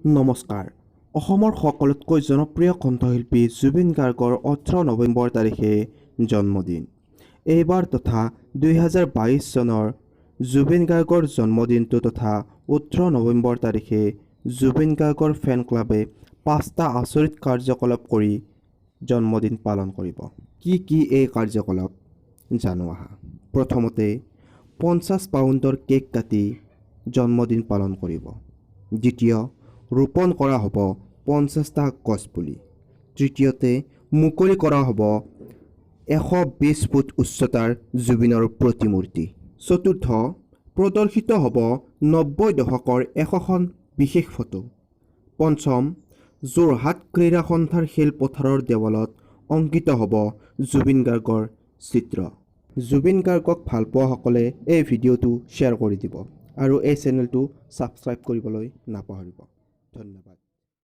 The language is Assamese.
নমস্কাৰ। অসমৰ সকলোতকৈ জনপ্ৰিয় কণ্ঠশিল্পী জুবিন গাৰ্গৰ 18 নৱেম্বৰ তাৰিখে জন্মদিন। এইবাৰ তথা 2022 চনৰ জুবিন গাৰ্গৰ জন্মদিনটো তথা 18 নৱেম্বৰ তাৰিখে জুবিন গাৰ্গৰ ফেন ক্লাবে 5টা আচৰিত কাৰ্যকলাপ কৰি জন্মদিন পালন কৰিব। কি এই কাৰ্যকলাপ জানো আহা। প্ৰথমতে 50 পাউণ্ডৰ কেক কাটি জন্মদিন পালন কৰিব। দ্বিতীয়, ৰোপণ কৰা হ'ব 50টা গছপুলি। তৃতীয়তে, মুকলি কৰা হ'ব 120 ফুট উচ্চতাৰ জুবিনৰ প্ৰতিমূৰ্তি। চতুৰ্থ, প্ৰদৰ্শিত হ'ব 90 দশকৰ 100খন বিশেষ ফটো। পঞ্চম, যোৰহাট ক্ৰীড়া সন্থাৰ খেলপথাৰৰ দেৱালত অংকিত হ'ব জুবিন গাৰ্গৰ চিত্ৰ। জুবিন গাৰ্গক ভাল পোৱাসকলে এই ভিডিঅ'টো শ্বেয়াৰ কৰি দিব আৰু এই চেনেলটো ছাবস্ক্ৰাইব কৰিবলৈ নাপাহৰিব। ধন্যবাদ।